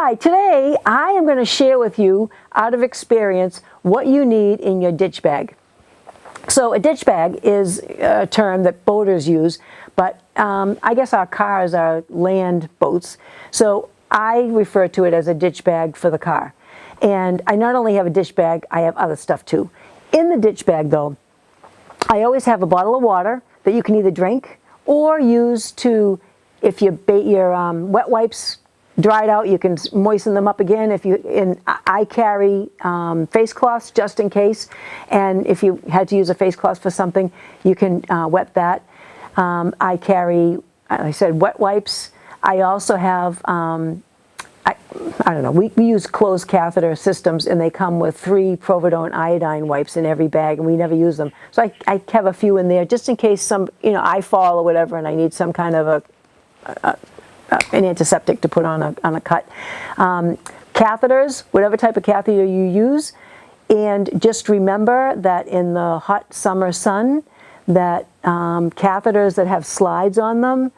Hi, today I am going to share with you, out of experience, what you need in your ditch bag. So a ditch bag is a term that boaters use, but I guess our cars are land boats. So I refer to it as a ditch bag for the car. And I not only have a ditch bag, I have other stuff too. In the ditch bag though, I always have a bottle of water that you can either drink or use to, if your wet wipes dried out, you can moisten them up again. I carry face cloths just in case, and if you had to use a face cloth for something, you can wet that. I carry, like I said, wet wipes. I also have, I don't know, we use closed catheter systems, and they come with 3 Providone iodine wipes in every bag, and we never use them. So I have a few in there just in case I fall or whatever, and I need some kind of an antiseptic to put on a cut. Catheters, whatever type of catheter you use, and just remember that in the hot summer sun, that catheters that have slides on them,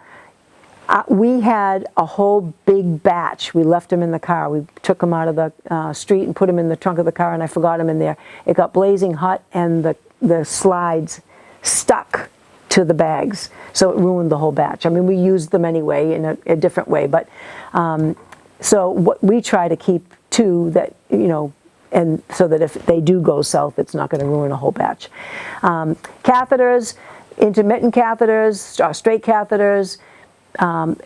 we had a whole big batch. We left them in the car. We took them out of the street and put them in the trunk of the car, and I forgot them in there. It got blazing hot, and the slides stuck to the bags, so it ruined the whole batch. I mean, we used them anyway in a different way, but so what we try to keep too, that and so that if they do go south, it's not going to ruin a whole batch. Catheters, intermittent catheters, straight catheters.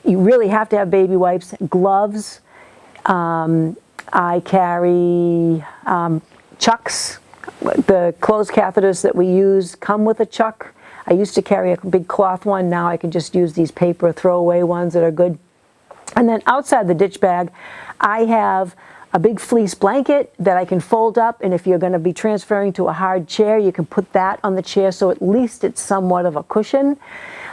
You really have to have baby wipes, gloves. I carry chucks. The closed catheters that we use come with a chuck. I used to carry a big cloth one. Now I can just use these paper throwaway ones that are good. And then outside the ditch bag, I have a big fleece blanket that I can fold up, and if you're going to be transferring to a hard chair, you can put that on the chair, so at least it's somewhat of a cushion.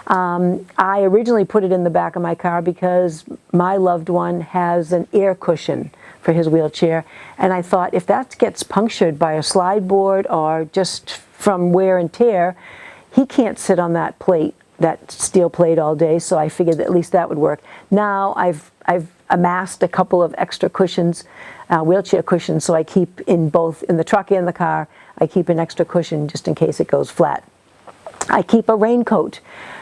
I originally put it in the back of my car because my loved one has an air cushion for his wheelchair, and I thought if that gets punctured by a slide board or just from wear and tear, he can't sit on that plate, that steel plate, all day, so I figured that at least that would work. Now I've amassed a couple of extra cushions, wheelchair cushions, so I keep in the truck and the car, I keep an extra cushion just in case it goes flat. I keep a raincoat,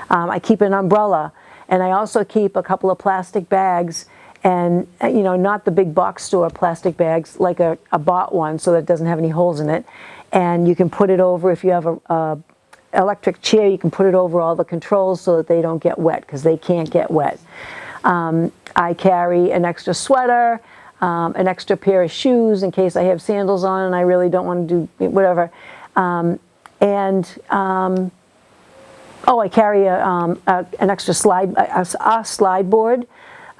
I keep an umbrella, and I also keep a couple of plastic bags, and not the big box store plastic bags, like a bought one, so that it doesn't have any holes in it, and you can put it over, if you have a electric chair, you can put it over all the controls so that they don't get wet, because they can't get wet. I carry an extra sweater, an extra pair of shoes in case I have sandals on and I really don't want to do whatever. I carry an extra slide board.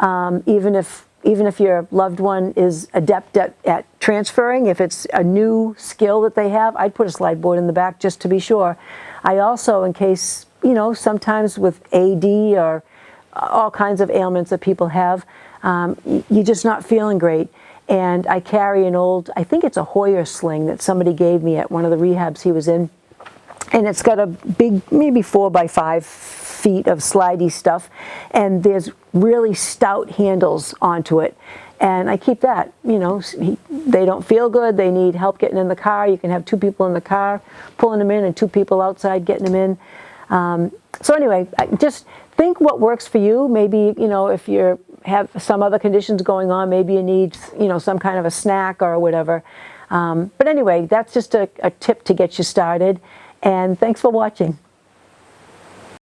Even if your loved one is adept at transferring, if it's a new skill that they have, I'd put a slide board in the back just to be sure. I also, in case, sometimes with AD or all kinds of ailments that people have, you're just not feeling great. And I carry an old, I think it's a Hoyer sling that somebody gave me at one of the rehabs he was in. And it's got a big, maybe 4 by 5 feet of slidey stuff, and there's really stout handles onto it. And I keep that, they don't feel good, they need help getting in the car. You can have 2 people in the car pulling them in and 2 people outside getting them in. So anyway, just think what works for you. Maybe, if you have some other conditions going on, maybe you need, some kind of a snack or whatever. But anyway, that's just a tip to get you started. And thanks for watching.